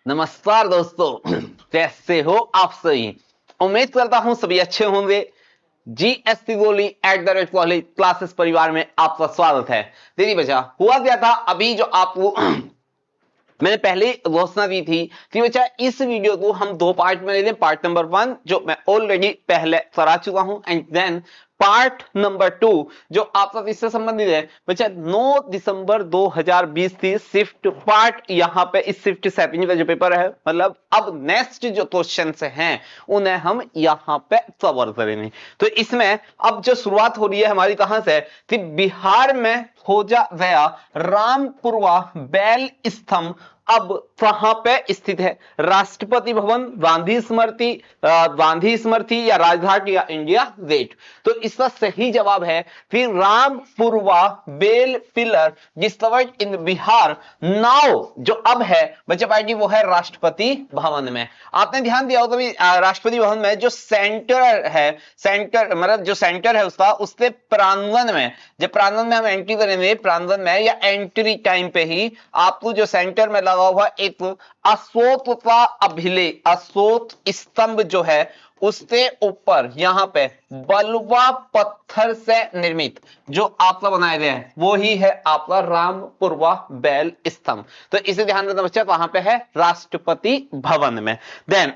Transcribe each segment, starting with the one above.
नमस्कार दोस्तों, कैसे हो आप सभी। उम्मीद करता हूं सभी अच्छे होंगे। जीएसटी गोली @ कॉलेज क्लासेस परिवार में आपका स्वागत है। दीदी बच्चा हुआ क्या था अभी जो आपको मैंने पहले घोषणा दी थी कि बच्चा इस वीडियो को हम दो पार्ट में लेते हैं। पार्ट नंबर 1 जो मैं ऑलरेडी पहले करा चुका हूं एंड देन पार्ट नंबर 2 जो आपका इससे संबंधित है। बच्चा 9 दिसंबर 2020 थी शिफ्ट पार्ट। यहां पे इस शिफ्ट 7 का जो पेपर है, मतलब अब नेक्स्ट जो क्वेश्चन हैं उन्हें हम यहां पे कवर करेंगे। तो इसमें अब जो शुरुआत हो रही है हमारी कहां से कि बिहार में खोजा गया रामपुरवा बैल स्तंभ अब कहां पे स्थित है। राष्ट्रपति भवन, गांधी स्मृति या राजघाट या इंडिया गेट। तो इसका सही जवाब है फिर Rampurva bell pillar discovered in Bihar now. जो अब है बच्चा पार्टी वो है राष्ट्रपति भवन में। आपने ध्यान दिया हो कभी राष्ट्रपति भवन में जो सेंटर है, सेंटर मतलब जो सेंटर है उसका, उसके प्रांगण में, जब प्रांगण में हम एंट्री करेंगे प्रांगण में या एंट्री टाइम पे ही आपको जो सेंटर में लगा हुआ एक अशोक का अभिलेख, अशोक स्तंभ जो है उसके ऊपर यहां पे बलुआ पत्थर से निर्मित जो आपका बनाया गया है वो ही है आपका रामपुरवा बैल स्तंभ। तो इसे ध्यान रखना बच्चा, वहां पे है राष्ट्रपति भवन में। देन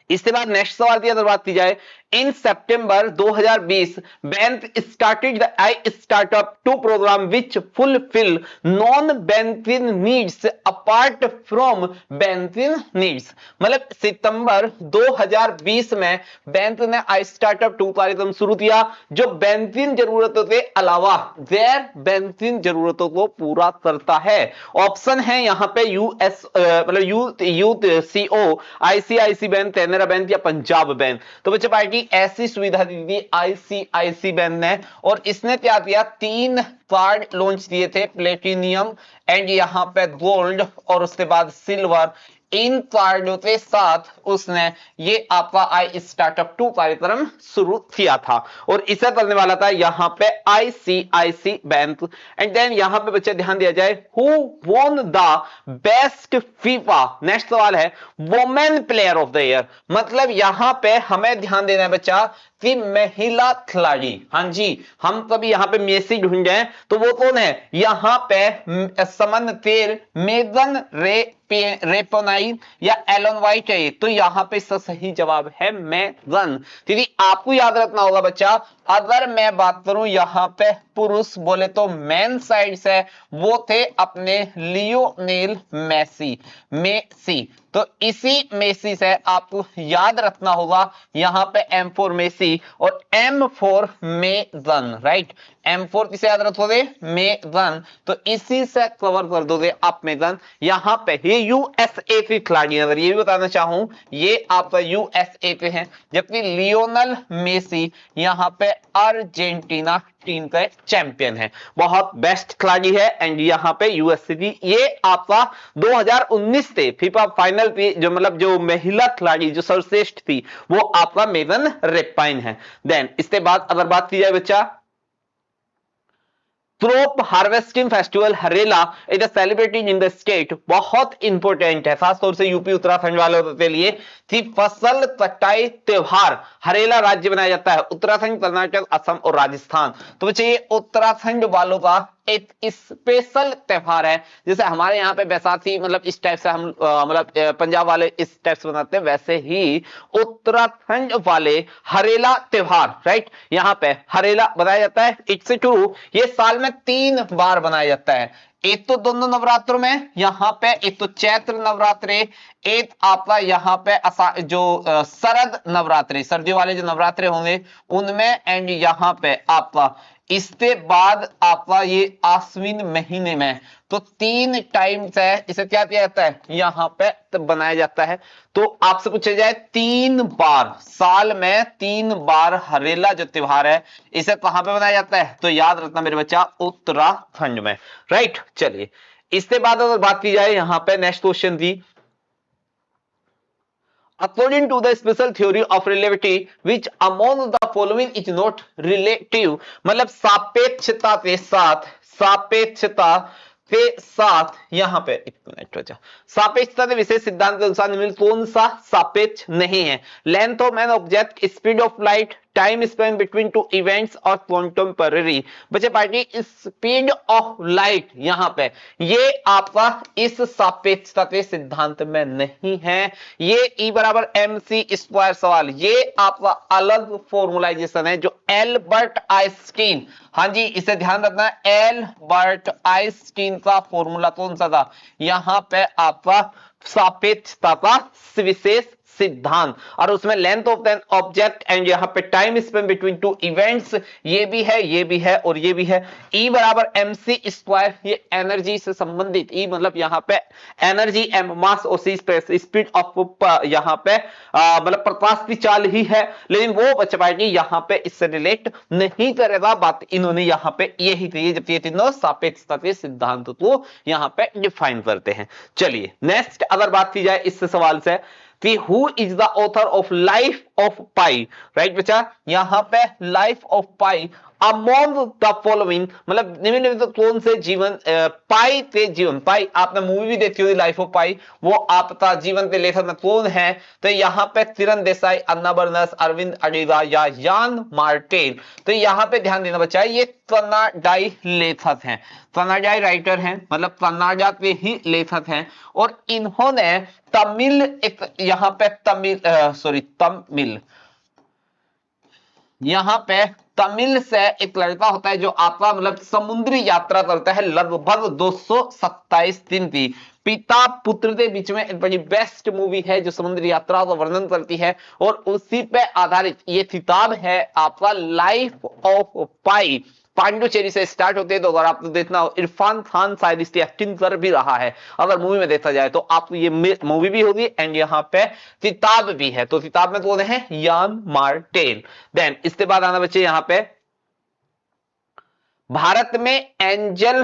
इसके बाद नेक्स्ट सवाल की अगर बात की जाए, in September 2020 bank started the I startup 2 program which fulfil non banking needs apart from banking needs. मतलब सितंबर 2020 में बैंक ने आई स्टार्टअप 2 कार्यक्रम शुरू किया जो बैंकिंग जरूरतों के अलावा गैर बैंकिंग जरूरतों को पूरा करता है। ऑप्शन है यहां पे यूएस मतलब youth CO, ICICI bank, Canara bank या पंजाब बैंक। तो बच्चे पार्टी ऐसी सुविधा दी थी आईसीआईसी बैंक ने, और इसने क्या किया 3 कार्ड लॉन्च किए थे, प्लेटिनियम एंड यहां पे गोल्ड और उसके बाद सिल्वर। इन कार्डों के साथ उसने ये आपका आई स्टार्टअप 2 कार्यक्रम शुरू किया था और इसे करने वाला था यहां पे आईसीआईसी बैंक। एंड देन यहां पे बच्चे ध्यान दिया जाए, who won the best FIFA. Next सवाल है women player of the year. मतलब यहां पे हमें ध्यान देना है बच्चा कि महिला खिलाड़ी, हाँ जी हम कभी यहां पे मेसी ढूंढे तो वो कौन है, यहां पे समन तेर, मेगन रेपोनाइन या एलन वाइट है। तो यहां पे इसका सही जवाब है मेगन। दीदी आपको याद रखना होगा बच्चा, अगर मैं बात करूं यहां पे पुरुष बोले तो मेन साइड से वो थे अपने लियोनेल मेसी। तो इसी मेसी से आपको याद रखना होगा यहां पे M फॉर मेसी और M for Megan, right. M4 किसे याद रखोगे, मेगन। तो इसी से कवर कर दोगे आप मेगन। यहां पे ये यूएसए के खिलाड़ी, अगर ये भी बताना चाहूं ये आपका यूएसए पे है, जबकि लियोनल मेसी यहां पे अर्जेंटीना टीम का चैंपियन है, बहुत बेस्ट खिलाड़ी है। एंड यहां पे यूएसए की ये आपका 2019 से फीफा फाइनल पे जो मतलब जो महिला खिलाड़ी जो सर्वश्रेष्ठ थी वो आपका मेगन रेपाइन है। देन इसके बाद अगर बात की जाए बच्चा, crop harvesting festival Harela is celebrated in the state. बहुत इंपॉर्टेंट है खासतौर से यूपी उत्तराखंड वालों के लिए कि फसल कटाई त्योहार हरेला राज्य बनाया जाता है, उत्तराखंड, कर्नाटक, असम और राजस्थान। तो बच्चे ये उत्तराखंड वालों का एक स्पेशल त्योहार है। जैसे हमारे यहाँ पे बैसाखी मतलब इस टाइप से हम मतलब पंजाब वाले इस टाइप से मनाते हैं, वैसे ही उत्तराखंड वाले हरेला त्योहार, राइट, यहाँ पे हरेला बनाया जाता है। इट्स ट्रू, ये साल में 3 बार बनाया जाता है। एक तो दोनों नवरात्रों में, यहाँ पे एक तो चैत्र नवरात्रे, एक आपका यहाँ पे जो शरद नवरात्रि, सर्दियों वाले जो नवरात्रे होंगे उनमें, एंड यहाँ पे आपका इसके बाद आपका ये आश्विन महीने में। तो 3 टाइम से इसे क्या किया जाता है यहां पे तो बनाया जाता है। तो आपसे पूछा जाए 3 बार साल में 3 बार हरेला जो त्योहार है इसे कहां पे बनाया जाता है, तो याद रखना मेरे बच्चा उत्तराखंड में, राइट। चलिए इसके बाद अगर बात की जाए यहां पे नेक्स्ट क्वेश्चन थी, according to the special theory of relativity which among the following is not relative। मतलब सापेक्षता के साथ, सापेक्षता के साथ यहाँ पे एक मिनट बचा, सापेक्षता के विशेष सिद्धांत के अनुसार निम्नलिखित कौन सा सापेक्ष नहीं है? Length of an object, speed of light, time Spain between two events और क्वांटमपेरेरी। बच्चे पार्टी स्पीड ऑफ लाइट यहाँ पे ये आपका इस सापेक्षता के सिद्धांत में नहीं है। ये E बराबर mc स्क्वायर सवाल, ये आपका अलग फॉर्मुलाइजेशन है जो एल्बर्ट आइंस्टीन, हाँ जी इसे ध्यान रखना है, एल्बर्ट आइंस्टीन का फॉर्मूला कौन सा था? यहां पे आपका सापेक्षता का विशेष सिद्धांत, और उसमें length of an object and यहां पे time Spain between two events, ये भी है, ये भी है और ये भी है। E बराबर mc स्क्वायर, ये एनर्जी से संबंधित, E मतलब यहां पे एनर्जी, m मास और c स्पीड ऑफ यहां पे मतलब प्रकाश की चाल ही है, लेकिन वो बच्चा पार्टी यहां पे इससे रिलेट नहीं करेगा। बात इन्होंने यहां पे यही थी, जब ये तीनों सापेक्षता के सिद्धांत को यहां पे डिफाइन करते हैं। चलिए नेक्स्ट अगर बात की जाए इस सवाल से कि who is the author of life of pi, right बच्चा, यहां पे life of pi among the following, मतलब निम्नलिखित कौन से जीवन पाई के जीवन, पाई आपने मूवी भी देखी होगी लाइफ ऑफ पाई, वो आपका जीवन के लेखक में कौन है? तो यहाँ पे किरण देसाई, अन्ना बर्नस, अरविंद अडीगा या यान मार्टेल। तो यहाँ पे ध्यान देना बच्चा, ये कनाडाई लेखक हैं, कनाडाई राइटर हैं, मतलब कनाडा के ही लेखक हैं, और इन्होंने तमिल एक यहाँ पे तमिल यहां पे तमिल से एक लड़का होता है जो आपका मतलब समुद्री यात्रा करता है लगभग 227 दिन की। पिता पुत्र के बीच में एक बड़ी बेस्ट मूवी है जो समुद्री यात्रा का वर्णन करती है, और उसी पे आधारित ये किताब है आपका लाइफ ऑफ पाई। पांडुचेरी से स्टार्ट होते हैं, तो अगर आप देखना हो इरफान खान शायद इसकी एक्टिंग कर भी रहा है, अगर मूवी में देखा जाए तो आप ये मूवी भी होगी एंड यहाँ पे किताब भी है। तो किताब में कौन है? यान मार्टेल। देन इसके बाद आना बच्चे यहाँ पे भारत में एंजल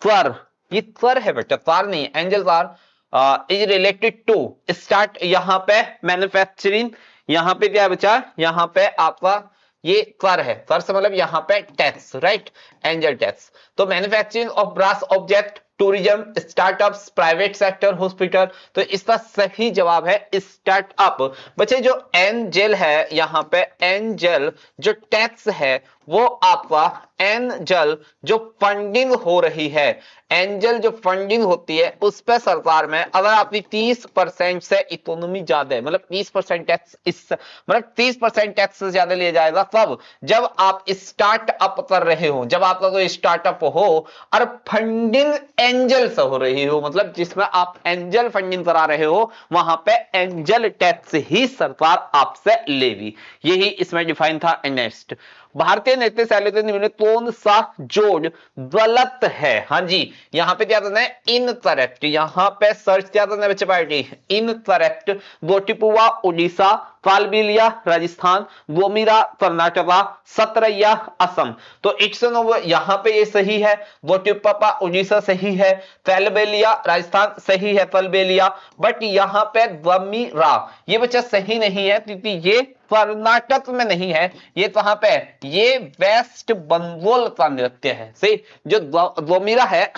क्लर, ये क्लर है बेटा, क्लर नहीं है, angel clear is related to start यहाँ पे मैन्युफैक्चरिंग, यहाँ पे क्या है बच्चा, यहाँ पे आपका ये क्लर है, क्लर से मतलब यहाँ पे टैक्स, राइट, एंजल टैक्स। तो manufacturing of brass object, tourism, startups, private sector, hospital. तो इसका सही जवाब है स्टार्टअप। बच्चे जो एंजल है यहाँ पे, एंजल जो टैक्स है वो आपका एंजल जो फंडिंग हो रही है, एंजल जो फंडिंग होती है उस पर सरकार में अगर आपकी 30% से इकोनॉमी ज्यादा है, मतलब 30% टैक्स, इस मतलब 30% टैक्स से ज्यादा लिया जाएगा तब जब आप स्टार्टअप कर रहे हो, जब आपका कोई स्टार्टअप हो और फंडिंग एंजल से हो रही हो, मतलब जिसमें आप एंजल फंडिंग करा रहे हो, वहां पे एंजल टैक्स ही सरकार आपसे लेगी। यही इसमें डिफाइन था। नेक्स्ट, भारतीय नृत्य शैली से निम्न कौन सा जोड़ गलत है? हाँ जी, यहाँ पे क्या करना है? इनकरेक्ट। यहाँ पे सर्च क्या करना है बच्चे पार्टी? इनकरेक्ट। गोटिपुवा उड़ीसा, कालबेलिया राजस्थान, गोमीरा कर्नाटका, सतरैया असम। तो इट्स यहाँ पे ये सही है, गोटिपुवा उड़ीसा सही है, कालबेलिया राजस्थान सही है, कालबेलिया, बट यहाँ पे गोमीरा ये बच्चा सही नहीं है क्योंकि ये कर्नाटक में नहीं है, ये कहां पे? ये वेस्ट बंगाल का नृत्य है। सही, जो गोमीरा है,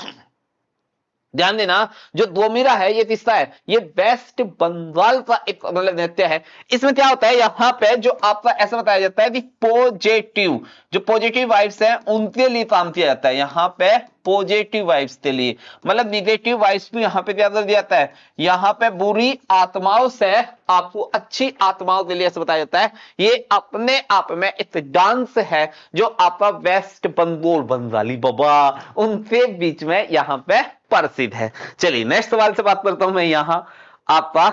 ध्यान देना, जो गोमीरा है ये किसका है? ये वेस्ट बंगाल का एक मतलब नृत्य है। इसमें क्या होता है, यहाँ पे जो आपका ऐसा बताया जाता है कि पॉजिटिव, जो पॉजिटिव वाइब्स हैं उनके लिए काम किया जाता है। यहाँ पे पॉजिटिव वाइब्स के लिए, मतलब निगेटिव वाइब्स भी यहाँ पे क्या कर दिया जाता है? यहाँ पे बुरी आत्माओं से आपको अच्छी आत्माओं के लिए ऐसा बताया जाता है। ये अपने आप में एक डांस है जो आपका वेस्ट बंगाल बंगाली बाबा उनके बीच में यहाँ पे प्रसिद्ध है। चलिए नेक्स्ट सवाल से बात करता हूं मैं। यहां आपका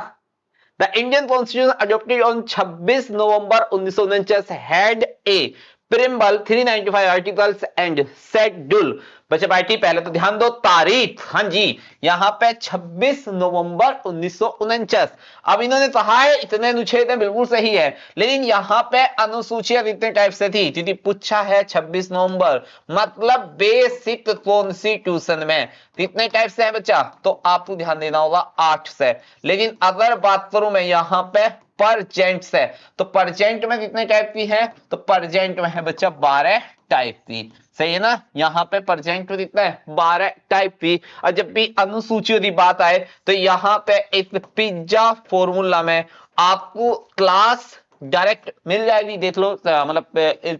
the Indian constitution adopted on 26 November 1949 had a preamble 395 articles and schedule. बच्चे पार्टी पहले तो ध्यान दो तारीख, हाँ जी यहाँ पे 26 नवंबर 1949। अब इन्होंने कहा है इतने अनुच्छेद है, बिल्कुल सही है, लेकिन यहाँ पे अनुसूचियां कितने टाइप से थी? क्योंकि पूछा है 26 नवंबर, मतलब बेसिक कॉन्स्टिट्यूशन में कितने टाइप से है बच्चा? तो आपको ध्यान देना होगा 8 से। लेकिन अगर बात करूं मैं यहाँ पे परजेंट से, तो परजेंट में कितने टाइप की है? तो परजेंट में है बच्चा 12 टाइप थी, सही है ना। यहाँ पे प्रेजेंट में कितना है 12 टाइप थी। और जब भी अनुसूची की बात आए तो यहाँ पे एक पिज्जा फॉर्मूला में आपको क्लास डायरेक्ट मिल जाएगी, देख लो, मतलब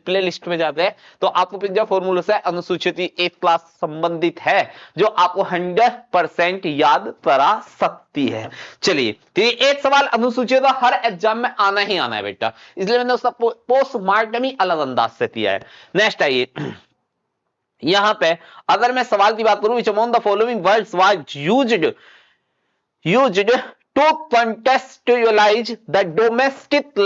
प्ले लिस्ट में जाते हैं तो आपको पिज्जा फॉर्मूला से अनुसूचित एक क्लास संबंधित है जो आपको 100% याद करा सकती है। चलिए, तो एक सवाल अनुसूचित हर एग्जाम में आना ही आना है बेटा, इसलिए मैंने उसका पोस्टमार्टम ही अलग अंदाज से किया है। नेक्स्ट आइए, यहां पे अगर मैं सवाल की बात करूं, विच among the following words was used to contextualize the domestic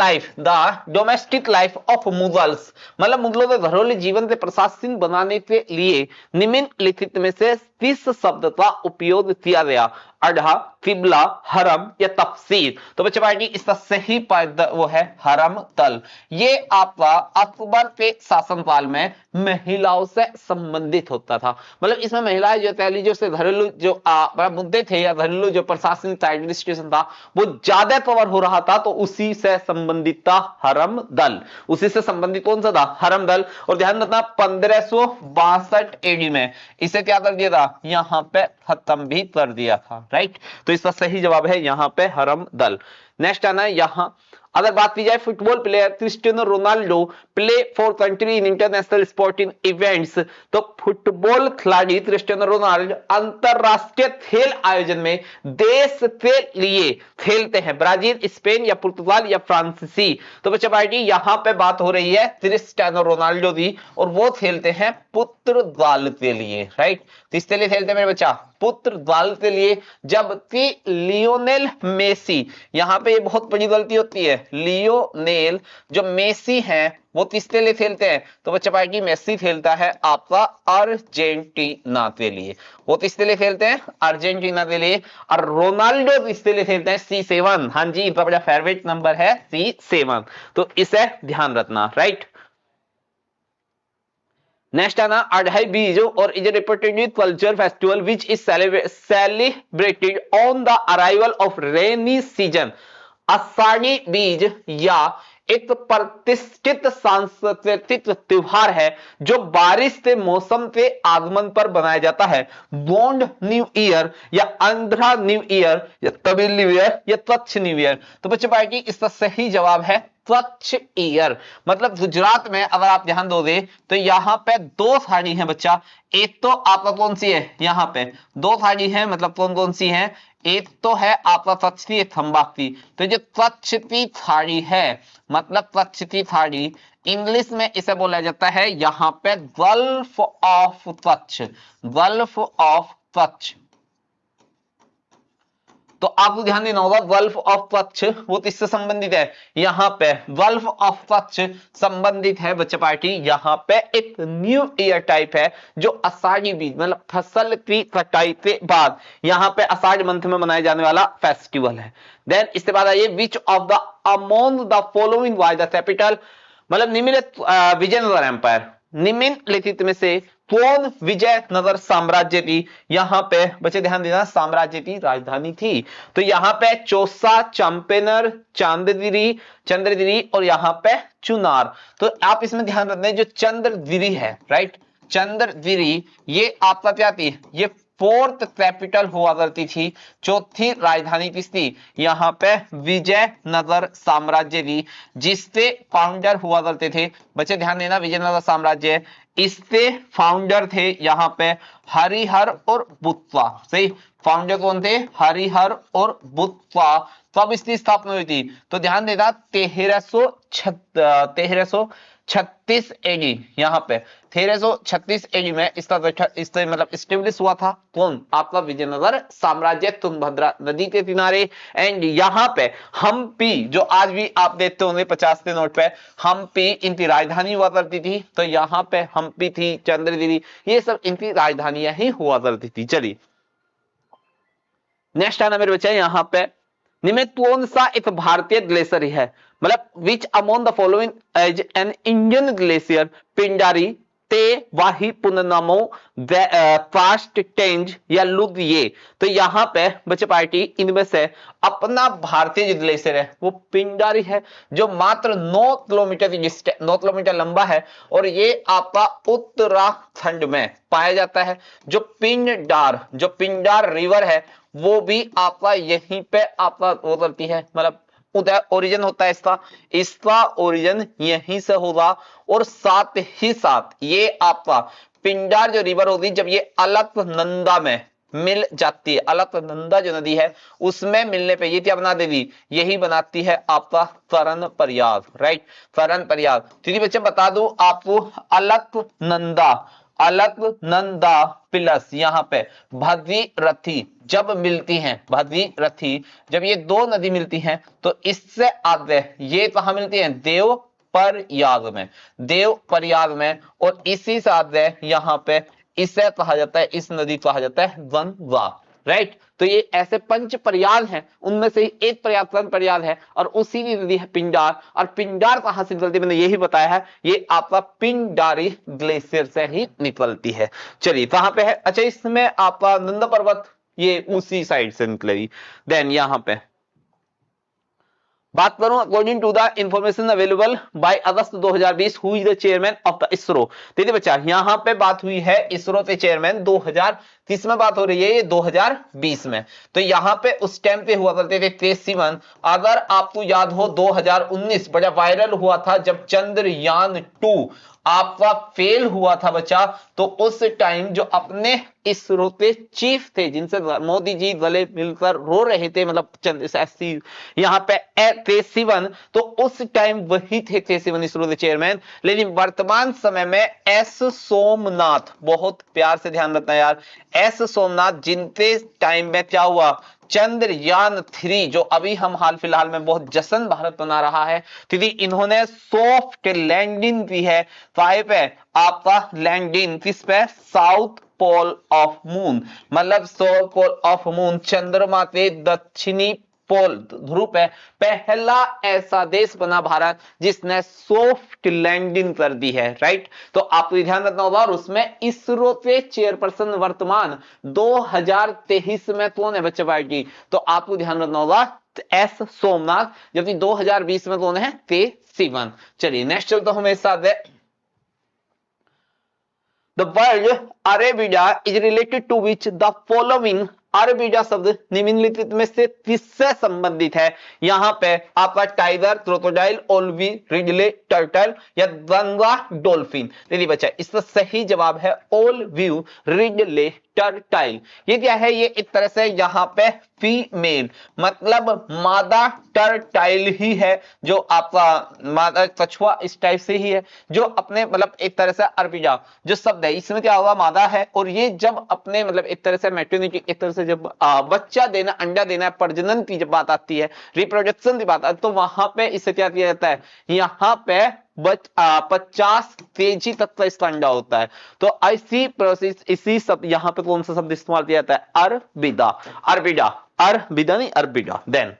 life of Mughals, मतलब मुगलों के घरेलू जीवन से प्रशासन बनाने के लिए निम्नलिखित में से किस शब्द का उपयोग किया गया? अढ़ा, किबला, हरम या तफसीर। तो बच्चे पार्टी इसका सही पद वो है हरम तल। ये आपका अकबर के शासनकाल में महिलाओं से संबंधित होता था, मतलब इसमें महिलाएं जो पहली जो से घरेलू जो मुद्दे थे या घरेलू जो प्रशासनिक एडमिनिस्ट्रेशन था वो ज्यादा कवर हो रहा था, तो उसी से संबंधित था हरम दल। उसी से संबंधित कौन सा था? हरम दल। और ध्यान रखना 1562 एडी में इसे क्या कर दिया था? यहां पे खत्म भी कर दिया था, राइट। तो इसका सही जवाब है यहां पे हरम दल। नेक्स्ट आना है यहां, अगर बात की जाए football player Cristiano Ronaldo play for country in international sporting events, तो फुटबॉल खिलाड़ी क्रिस्टियानो रोनाल्डो अंतरराष्ट्रीय खेल आयोजन में देश के लिए खेलते हैं, ब्राजील, स्पेन या पुर्तगाल या फ्रांसीसी। तो बच्चा पार्टी यहां पे बात हो रही है क्रिस्टियानो रोनाल्डो की, और वो खेलते हैं पुर्तगाल के लिए, राइट। तो इसके लिए खेलते हैं मेरे बच्चा पुर्तगाल के लिए, जबकि लियोनेल मेसी, यहां पे ये बहुत बड़ी गलती होती है, लियोनेल जो मेसी हैं वो किसके लिए खेलते हैं? तो बच्चा पाएगी मेसी खेलता है आपका अर्जेंटीना के लिए, वो किसके लिए खेलते हैं? अर्जेंटीना के लिए। और रोनाल्डो किसके लिए खेलते हैं? C7, हाँ जी, इनका बड़ा फेवरेट नंबर है C7, तो इसे ध्यान रखना, राइट। नेक्स्ट आना अढ़ाई बीज और is representative culture festival which is celebrated on the arrival of rainy season. Ashadhi बीज या एक प्रतिष्ठित सांस्कृतिक त्योहार है जो बारिश के मौसम के आगमन पर बनाया जाता है। बॉन्ड न्यू ईयर या आंध्रा न्यू ईयर या तमिल न्यू ईयर या कच्छ न्यू ईयर। तो बच्चों पार्टी इसका सही जवाब है कच्छ ईयर। मतलब गुजरात में अगर आप ध्यान दोगे तो यहां पे दो साड़ी है बच्चा, एक तो आपका कौन सी है? यहां पे दो साड़ी है, मतलब कौन कौन सी है? एक तो है आपका कच्छ की, एक खंबाक की। तो जो कच्छ की थाड़ी है, मतलब कच्छ की थाड़ी, इंग्लिश में इसे बोला जाता है यहां पे gulf of Kutch, gulf of Kutch. तो आपको ध्यान देना होगा गल्फ ऑफ कच्छ वो किससे संबंधित है? यहां पे गल्फ ऑफ कच्छ संबंधित है बच्चा पार्टी, यहां पे एक न्यू ईयर टाइप है जो आषाढ़ी बीज मतलब फसल की कटाई के बाद यहां पे आषाढ़ मंथ में मनाया जाने वाला फेस्टिवल है। देन इसके बाद आइए विच of the among the following was the capital, मतलब निम्नलिखित विजयनगर एम्पायर, निम्नलिखित में से कौन विजयनगर साम्राज्य की, यहां पे बच्चे ध्यान देना, साम्राज्य की राजधानी थी? तो यहां पे चौसा, चंपेनर, चंद्रगिरी और यहां पे चुनार। तो आप इसमें ध्यान रखना है जो चंद्रगिरी है, राइट, चंद्रगिरी ये आपका क्या थी? ये फोर्थ कैपिटल हुआ करती थी, चौथी राजधानी किसकी? यहां पे विजयनगर साम्राज्य की, जिससे फाउंडर हुआ करते थे बच्चे ध्यान देना, विजयनगर साम्राज्य इसके फाउंडर थे यहां पे हरिहर और बुत्वा। सही, फाउंडर कौन थे? हरिहर और बुत्वा। कब इसकी स्थापना हुई थी? तो ध्यान देना 1336 एडी, यहां पे 1336 एडी में इसका मतलब स्टेब्लिश हुआ था। कौन? आपका विजयनगर साम्राज्य, तुंगभद्रा नदी के किनारे। एंड यहां पे हम्पी, जो आज भी आप देखते होंगे 50 के नोट पे, हम्पी इनकी राजधानी हुआ करती थी। तो यहां पे हम्पी थी, चंद्रगिरी, ये सब इनकी राजधानियां ही हुआ करती थी। चलिए नेक्स्ट आना मेरे बच्चे, यहां पे निम्न कौन सा एक भारतीय ग्लेशियर है, मतलब which among the following is an Indian glacier? Pindari, ते वाही पुनमो फास्ट टेंज या लुद ये। तो यहां पे बच्चे पार्टी इनमें से अपना भारतीय जो ग्लेशियर है वो पिंडारी है, जो मात्र 9 किलोमीटर 9 किलोमीटर लंबा है, और ये आपका उत्तराखंड में पाया जाता है। जो पिंडार रिवर है वो भी आपका यहीं पे आपका वो करती है, मतलब उधर ओरिजिन होता है इसका ओरिजिन यहीं से होगा। और साथ ही साथ ये आपका पिंडार जो रिवर होगी, जब ये अलकनंदा में मिल जाती है, अलकनंदा जो नदी है उसमें मिलने पे ये क्या बना देगी, यही बनाती है आपका Ferran Prayag, right, Ferran Prayag. क्योंकि बच्चे बता दूं आपको, अलकनंदा प्लस यहाँ पे भगीरथी जब मिलती हैं, भगीरथी जब ये दो नदी मिलती हैं तो इससे आगे ये कहां मिलती हैं, देव प्रयाग में, और इसी से आगे यहाँ पे इसे कहा जाता है, इस नदी को कहा जाता है गंगा, राइट। तो ये ऐसे पंच प्रयाग हैं, उनमें से एक प्रयाग फरन प्रयाग है, और उसी की नदी है पिंडार। और पिंडार कहां से निकलती है, मैंने यही बताया है, ये आपका पिंडारी ग्लेशियर से ही निकलती है। चलिए कहां पे है, अच्छा इसमें आपका नंदा पर्वत ये उसी साइड से निकलेगी। देन यहां पे बात करूं, according to the information available by August 2020 who is the chairman of the ISRO. देखिए बच्चा यहां पे बात हुई है इसरो के चेयरमैन 2030 में बात हो रही है, ये 2020 में। तो यहां पे उस टाइम पे हुआ करते थे के-सिवन। अगर आपको याद हो 2019 बड़ा वायरल हुआ था जब चंद्रयान 2 आपका फेल हुआ था बच्चा, तो उस टाइम जो अपने इसरो के चीफ थे, जिनसे मोदी जी गले मिलकर रो रहे थे, मतलब यहां पे के-सिवन, तो उस टाइम वही थे के-सिवन इसरो के चेयरमैन। लेकिन वर्तमान समय में एस सोमनाथ, बहुत प्यार से ध्यान रखना यार, एस सोमनाथ जिनके टाइम में क्या हुआ, चंद्रयान 3 जो अभी हम हाल फिलहाल में बहुत जश्न भारत मना रहा है, क्योंकि इन्होंने सॉफ्ट लैंडिंग की है। फाइव है आपका लैंडिंग किस पे, साउथ पोल ऑफ मून, मतलब साउथ पोल ऑफ मून, चंद्रमा के दक्षिणी पोल ध्रुव है। पहला ऐसा देश बना भारत जिसने सॉफ्ट लैंडिंग कर दी है, राइट। तो आपको ध्यान रखना होगा। और उसमें इसरो के चेयरपर्सन वर्तमान 2023 में कौन है बच्चे पार्टी, तो आपको ध्यान रखना होगा एस सोमनाथ, जबकि 2020 में कौन है, के-सिवन। चलिए नेक्स्ट चलते हमें साथ है, The word Arabica is related to which the following, अरबीजा शब्द निम्नलिखित में से किससे संबंधित है। यहां पे आपका टाइगर, क्रोकोडाइल, ओल्वी, रिडले, टर्टल या गंगा डॉल्फिन। देखिए बच्चा इसका सही जवाब है ओल्व्यू, रिडले, टर्टाइल। ये क्या है, ये एक तरह से यहां पे फीमेल, मतलब मादा टर्टाइल ही है, जो आपका मादा कछुआ इस टाइप से ही है, जो अपने मतलब एक तरह से अरबीजा जो शब्द है इसमें क्या होगा, मादा है, और ये जब अपने मतलब एक तरह से मैटरनिटी, एक तरह से जब बच्चा देना, अंडा देना, प्रजनन की जब बात आती है, रिप्रोडक्शन की बात आती है, तो वहां पे इससे क्या किया जाता है, यहां पे 50 केजी तक का इसका अंडा होता है। तो ऐसी प्रोसेस, इसी सब यहां पे कौन सा शब्द इस्तेमाल किया जाता है, अरबिदा, अरबिडा, अरबिदा नहीं अरबिडा। देन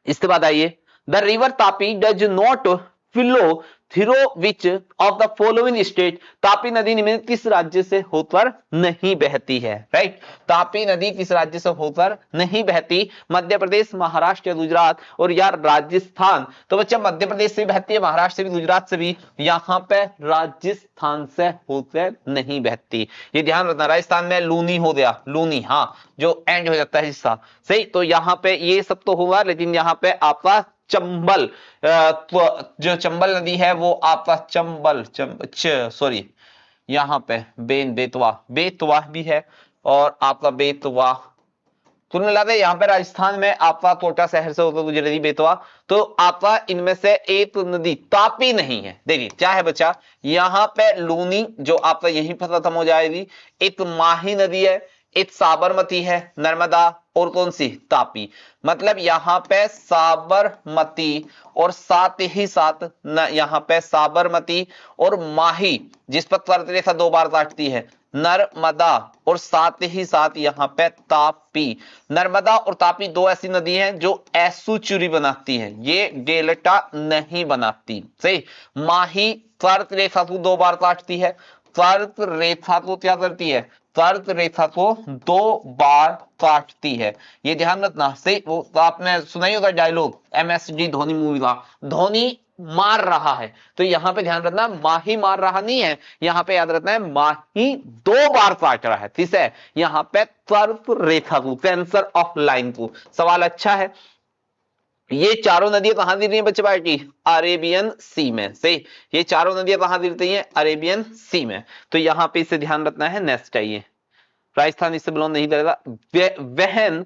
इसके बाद आइए, the river Tapi does not flow through which of the following state, Tapi नदी निम्नलिखित किस राज्य से होकर नहीं बहती है, राइट। तापी नदी किस राज्य से होकर नहीं बहती, मध्य प्रदेश, महाराष्ट्र, गुजरात और यार राजस्थान। तो बच्चा मध्य प्रदेश से बहती है, महाराष्ट्र से भी, गुजरात से भी, यहां पे राजस्थान से होकर नहीं बहती। ये ध्यान रखना, राजस्थान में लूनी हो गया, लूनी, हाँ जो एंड हो जाता है हिस्सा, सही। तो यहां पे ये सब तो हुआ, लेकिन यहां पे आपका चंबल, जो चंबल नदी है वो आपका चंबल, सॉरी यहां पे बेतवा भी है, और आपका बेतवा, कुल मिलाकर यहां पे राजस्थान में आपका कोटा शहर से होकर गुजर रही बेतवा। तो आपका इनमें से एक नदी तापी नहीं है। देखिए क्या है बच्चा, यहां पे लूनी जो आपका यहीं पर खत्म हो जाएगी, एक माही नदी है, एक साबरमती है, नर्मदा और कौन सी, तापी। मतलब यहां पे साबरमती और साथ ही साथ यहां पे साबरमती और माही, जिस पर त्वरित रेखा 2 बार काटती है, नर्मदा और साथ ही साथ यहां पे तापी। नर्मदा और तापी दो ऐसी नदी हैं जो एस्चुरी बनाती हैं, ये डेल्टा नहीं बनाती। सही। माही त्वरित रेखा को 2 बार काटती है, त्वरित रेखा को क्या करती है, त्वरित रेखा को 2 बार काटती है, ये ध्यान रखना। सही। वो तो आपने सुना ही होगा डायलॉग एमएसडी धोनी मूवी का, धोनी मार रहा है, तो यहां पे ध्यान रखना माही मार रहा नहीं है, यहां पे याद रखना है माही 2 बार काट रहा है। ठीक है, यहां पे त्वरित रेखा को, कैंसर ऑफ लाइन को। सवाल अच्छा है। ये चारों नदियां कहां गिर रही हैं बच्चे पार्टी, अरेबियन सी में। सही। ये चारों नदियां कहां गिरती हैं, अरेबियन सी में। तो यहां पे इसे ध्यान रखना है, नेक्स्ट चाहिए। राजस्थान इससे बिलोंग नहीं करेगा। वहन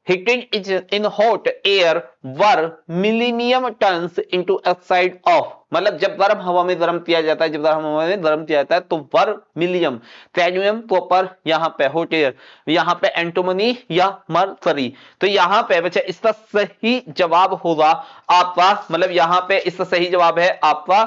heated in hot air were millennium turns into oxide of, मतलब जब गर्म हवा में गर्म किया जाता है, जब गर्म हवा में गर्म किया जाता है तो वर मिलियम, कैडमियम, कॉपर, यहां पे हॉट एयर, यहां पे एंटोमनी या मरकरी। तो यहां पे बच्चे इसका सही जवाब होगा आपका, मतलब यहां पे इसका सही जवाब है आपका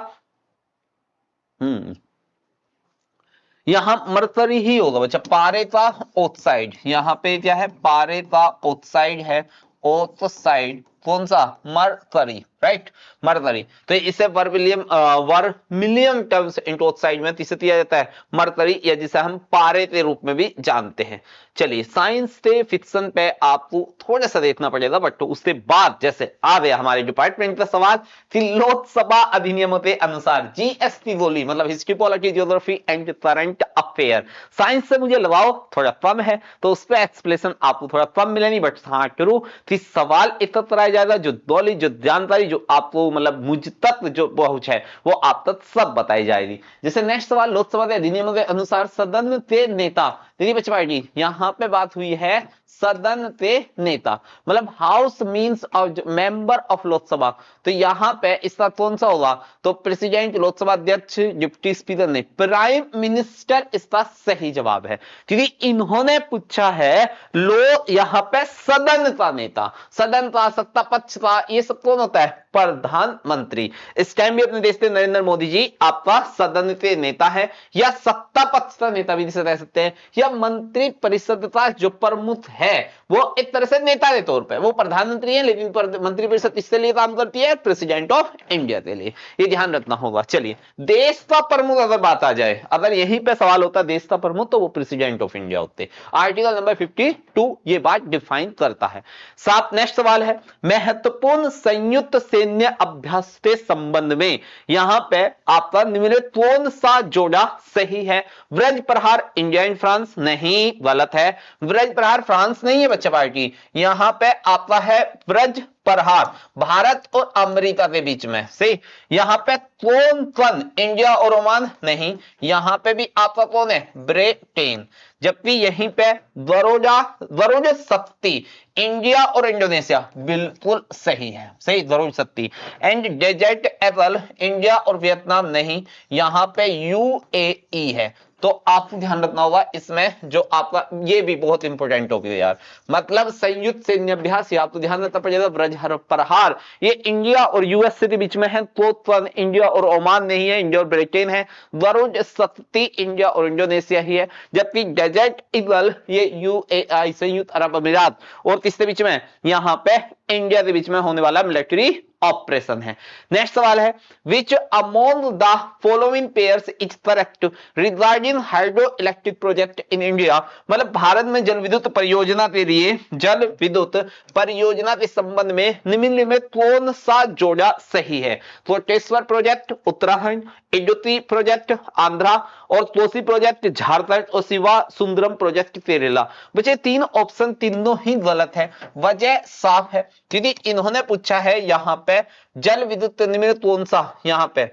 यहां मरकरी ही होगा बच्चा, पारे का ऑक्साइड। यहां पे क्या है, पारे का ऑक्साइड है, ऑक्साइड कौन सा, मरकरी, राइट, मरकरी। तो इसे वर्मिलियम टर्म्स इनटू ऑक्साइड में इसे दिया जाता है मरकरी, या जिसे हम पारे के रूप में भी जानते हैं। चलिए, साइंस से फिक्शन पे आपको थोड़ा सा देखना पड़ेगा, बट तो उसके बाद जैसे आ गया हमारे डिपार्टमेंट का सवाल कि लोकसभा अधिनियमों के अनुसार जीएसटी बोली, मतलब history, polity, geography and current affair. Science से मुझे लगाओ थोड़ा कम है, तो उस पर एक्सप्लेनेशन आपको थोड़ा कम मिलेगी, बट हाँ ट्रू कि सवाल एकत्र आया जाएगा, जो नॉलेज, जो जानकारी जो आपको मतलब मुझ तक जो पहुंच है वो आप तक सब बताई जाएगी। जैसे नेक्स्ट सवाल, लोकसभा के अधिनियमों के अनुसार सदन के नेता, दीदी बच्चे पार्टी, यहां पे बात हुई है सदन के नेता, मतलब house means member of Lok Sabha. तो यहां पे इसका कौन सा होगा, तो प्रेसिडेंट, लोकसभा अध्यक्ष, डिप्टी स्पीकर नहीं, प्राइम मिनिस्टर इसका सही जवाब है, क्योंकि इन्होंने पूछा है लो यहां पे सदन का नेता, सदन का, सत्ता पक्ष का, ये सब कौन होता है, प्रधानमंत्री। इस टाइम भी अपने देश के नरेंद्र मोदी जी आपका सदन के नेता है, या सत्ता पक्ष का नेता भी जिसे कह सकते हैं, या मंत्री परिषद का जो प्रमुख है, वो एक तरह से नेता के तौर पे, वो प्रधानमंत्री है लेकिन मंत्री परिषद इसके लिए काम करती है, प्रेसिडेंट ऑफ इंडिया के लिए, ये ध्यान रखना होगा। चलिए, देश का प्रमुख अगर बात आ जाए, अगर यहीं पे सवाल होता देश का प्रमुख, तो वो प्रेसिडेंट ऑफ इंडिया होते। आर्टिकल नंबर 52 ये बात डिफाइन करता है। साथ नेक्स्ट सवाल है, महत्वपूर्ण संयुक्त सैन्य अभ्यास के संबंध में यहां पे आपका निम्नलिखित कौन सा जोड़ा सही है, ब्रज प्रहार इंडिया एंड फ्रांस, नहीं, गलत है, ब्रज प्रहार फ्रांस नहीं है बच्चा पार्टी, यहां पे आपका है ब्रज प्रहार भारत और अमेरिका के बीच में। सही। यहां पे कौन इंडिया और ओमान नहीं, यहां पे भी आपका कौन है, ब्रिटेन। जबकि यहीं पे वरोज शक्ति इंडिया और इंडोनेशिया, बिल्कुल सही है, सही, वरोज शक्ति। एंड डेजर्ट एपल इंडिया और वियतनाम नहीं, यहां पे यूएई है। तो आपको ध्यान रखना होगा इसमें, जो आपका ये भी बहुत इंपॉर्टेंट टॉपिक है यार, मतलब संयुक्त सैन्य अभ्यास, ये आपको ध्यान रखना पड़ेगा। ब्रज प्रहार ये इंडिया और यूएसए के बीच में है, तो इंडिया और ओमान नहीं है, इंडिया और ब्रिटेन है। वरुण शक्ति इंडिया और इंडोनेशिया ही है, जबकि डेजर्ट ईगल ये यूएई संयुक्त अरब अमीरात और किसके बीच में, यहां पे इंडिया के बीच में होने वाला मिलिट्री ऑपरेशन है। नेक्स्ट सवाल है, which among the following pairs is correct regarding hydro electric project in India, मतलब भारत में जल विद्युत परियोजना के लिए, जल विद्युत परियोजना के संबंध में निम्नलिखित में कौन सा जोड़ा सही है, कोटेश्वर प्रोजेक्ट उत्तराखंड, इडुक्की प्रोजेक्ट आंध्रा, और कोसी प्रोजेक्ट झारखंड, और शिवा सुंदरम प्रोजेक्ट केरला। बच्चे तीन ऑप्शन तीनों ही गलत है, वजह साफ है, क्योंकि इन्होंने पूछा है यहां पे जल विद्युत निम्न कौन सा, यहां पे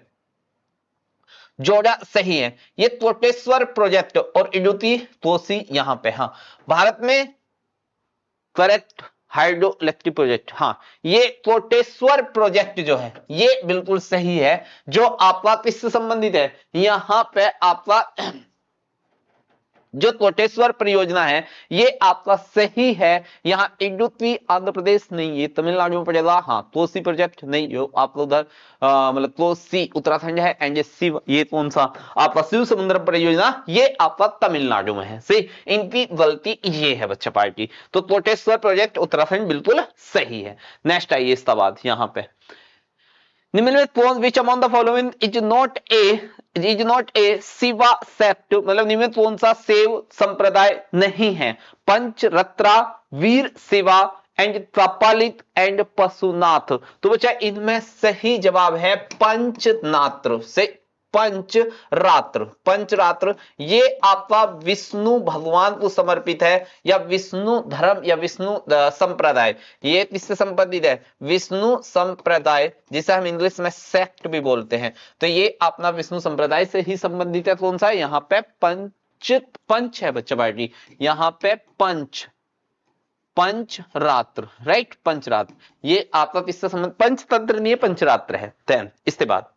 जोड़ा सही है, ये कोटेश्वर प्रोजेक्ट और इडुक्की कोसी यहां पे। हाँ, भारत में करेक्ट हाइड्रो इलेक्ट्रिक प्रोजेक्ट, हाँ, ये कोटेश्वर प्रोजेक्ट जो है ये बिल्कुल सही है, जो आपका किससे संबंधित है, यहां पे आपका जो कोटेश्वर परियोजना है ये आपका सही है। यहाँ इडुक्की आंध्र प्रदेश नहीं, ये तमिलनाडु में पड़ेगा। हाँ, कोसी प्रोजेक्ट नहीं, जो आपका उधर मतलब कोसी उत्तराखंड है। एंड ये शिव, ये कौन सा आपका शिव समुद्र परियोजना, ये आपका तमिलनाडु में है। सही, इनकी गलती ये है बच्चा पार्टी। तो कोटेश्वर प्रोजेक्ट उत्तराखंड बिल्कुल सही है। नेक्स्ट आइए इसका बाद यहां पे निम्नलिखित कौन which among the following is not a Shiva sect, मतलब निम्नलिखित कौन सा शैव संप्रदाय नहीं है? Pancharatra, Veera Shiva and Tripalit and Pashunath. तो बच्चा इनमें सही जवाब है पंचनात्र से पंचरात्र। पंचरात्र ये आपका विष्णु भगवान को समर्पित है, या विष्णु धर्म या विष्णु संप्रदाय, ये किससे संबंधित है? विष्णु संप्रदाय, जिसे हम इंग्लिश में सेक्ट भी बोलते हैं। तो ये अपना विष्णु संप्रदाय से ही संबंधित है। कौन सा है यहाँ पे? पंच है बच्चा पार्टी, यहाँ पे पंचरात्र, राइट, पंचरात्र। ये आपका किससे संबंध? पंचतंत्र नहीं है, पंचरात्र है। देन इसके बाद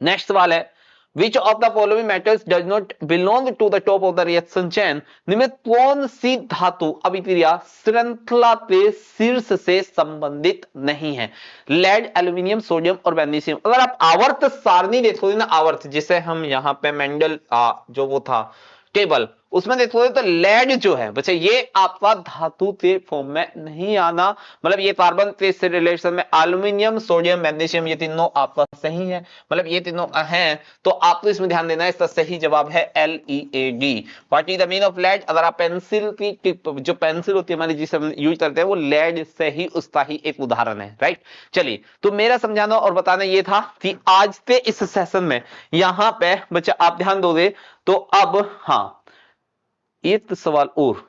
नेक्स्ट सवाल है which of the following metals does not belong to the top of the reaction chain, निम्न कौन सी धातु अभिक्रिया श्रृंखला के शीर्ष से संबंधित नहीं है? लेड, एल्यूमिनियम, सोडियम और मैग्नीशियम। अगर आप आवर्त सारणी देखोगे ना, आवर्त जिसे हम यहाँ पे मेंडल जो वो था टेबल, उसमें देखोगे तो लेड जो है बच्चे ये आपका धातु के फॉर्म में नहीं आना, मतलब ये कार्बन के से रिलेशन में एल्यूमिनियम, सोडियम, मैग्नीशियम ये तीनों आपका सही है, मतलब ये तीनों हैं। तो आपको इसमें ध्यान देना है, इसका सही जवाब है LEAD। What is the mean of lead? अगर आप पेंसिल की टिप, जो पेंसिल होती है हमारी जिसे हम यूज करते हैं, वो लेड से ही उसका ही एक उदाहरण है, राइट। चलिए, तो मेरा समझाना और बताना ये था कि आज के इस सेशन में यहां पे बच्चा आप ध्यान दोगे तो अब हाँ एक सवाल और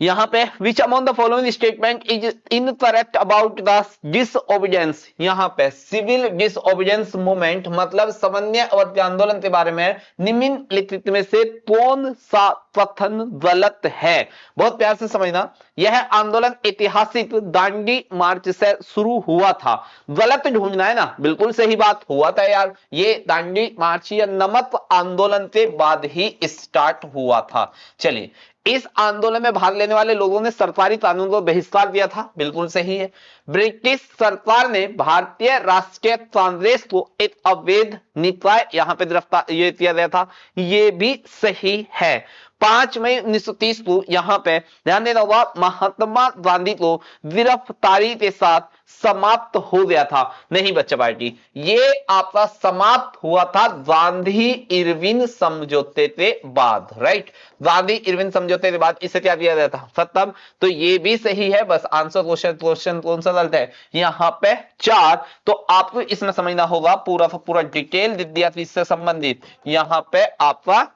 यहां पे विच among the following statement is incorrect about the disobedience. यहां पे सिविल डिसओबीडियंस मूवमेंट मतलब सामान्य अवधि आंदोलन के बारे में निम्नलिखित में से कौन सा कथन गलत है? बहुत प्यार से समझना, यह आंदोलन ऐतिहासिक दांडी मार्च से शुरू हुआ था। गलत ढूंढना है ना, बिल्कुल सही बात, हुआ था यार, ये दांडी मार्च या नमक आंदोलन के बाद ही स्टार्ट हुआ था। चलिए, इस आंदोलन में भाग लेने वाले लोगों ने सरकारी कानून को बहिष्कार दिया था, बिल्कुल सही है। ब्रिटिश सरकार ने भारतीय राष्ट्रीय कांग्रेस को एक अवैध निकाय यहां पे गिरफ्तार ये किया गया था, ये भी सही है। 5 मई 1930 को यहां पे ध्यान देना होगा, महात्मा गांधी को गिरफ्तारी के साथ समाप्त हो गया था। नहीं बच्चा पार्टी, ये आपका समाप्त हुआ था गांधी इरविन समझौते के बाद, राइट। गांधी इरविन समझौते के बाद इसे क्या दिया गया था? खत्म। तो ये भी सही है, बस आंसर क्वेश्चन कौन सा गलत है? यहाँ पे 4। तो आपको इसमें समझना होगा, पूरा का पूरा डिटेल दे दिया इससे संबंधित, यहाँ पे आपका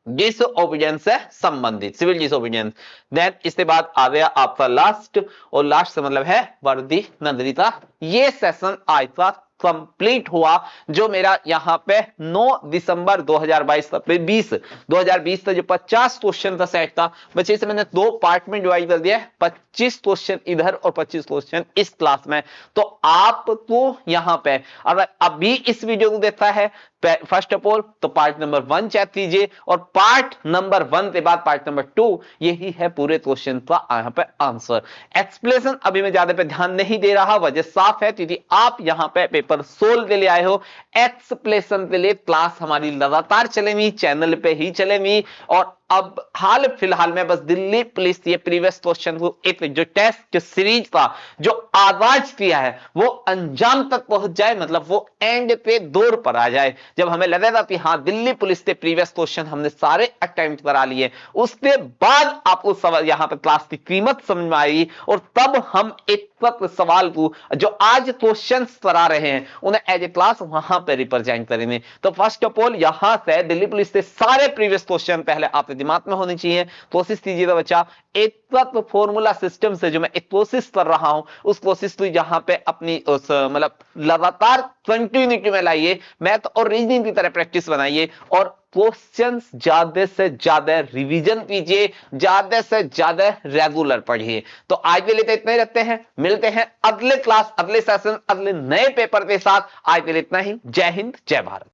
डिसओबीडियंस से संबंधित, सिविल डिसओबीडियंस। देन इसके बाद आ गया आपका लास्ट, और लास्ट से मतलब है वर्दी नगरीता। ये सेशन आज का कंप्लीट हुआ, जो मेरा यहां पे 9 दिसंबर 2022 तक जो 50 क्वेश्चन का सेट था बच्चे, इसे मैंने 2 पार्ट में डिवाइड कर दिया है, 25 क्वेश्चन इधर और 25 क्वेश्चन इस क्लास में। तो आपको यहां पे अगर अभी इस वीडियो को देखता है फर्स्ट ऑफ ऑल तो पार्ट नंबर 1 चेक कीजिए, और पार्ट नंबर 1 के बाद पार्ट नंबर 2, यही है पूरे क्वेश्चन का यहां पे आंसर। एक्सप्लेनेशन अभी मैं ज्यादा पे ध्यान नहीं दे रहा, वजह साफ है क्योंकि आप यहां पे पेपर सोल्व के लिए आए हो। एक्सप्लेनेशन के लिए क्लास हमारी लगातार चलेगी, चैनल पे ही चलेगी। और अब हाल फिलहाल में बस दिल्ली पुलिस ये प्रीवियस क्वेश्चन को एक जो टेस्ट सीरीज का जो आगाज किया है वो अंजाम तक पहुंच जाए, मतलब वो एंड पे दौर पर आ जाए, जब हमें लगेगा कि हाँ दिल्ली पुलिस के प्रीवियस क्वेश्चन हमने सारे अटेम्प्ट करा लिए, उसके बाद आपको सवाल यहां पर क्लास की कीमत समझ में आएगी, और तब हम एक सवाल को जो आज क्वेश्चन करा रहे हैं उन्हें एज ए क्लास वहां पर रिप्रेजेंट करेंगे। तो फर्स्ट ऑफ ऑल यहां से दिल्ली पुलिस के सारे प्रीवियस क्वेश्चन पहले आपके दिमाग में होनी चाहिए। कोशिश कीजिएगा बच्चा, एक फॉर्मूला सिस्टम से जो मैं एक कोशिश कर रहा हूं उस कोशिश को यहां पे अपनी उस मतलब लगातार कंटिन्यूटी में लाइए, मैथ और रीजनिंग की तरह प्रैक्टिस बनाइए, और क्वेश्चंस ज्यादा से ज्यादा रिवीजन कीजिए, ज्यादा से ज्यादा रेगुलर पढ़िए। तो आज के लिए तो इतना ही रखते हैं, मिलते हैं अगले क्लास, अगले सेशन, अगले नए पेपर के साथ। आज के लिए इतना ही। जय हिंद, जय भारत।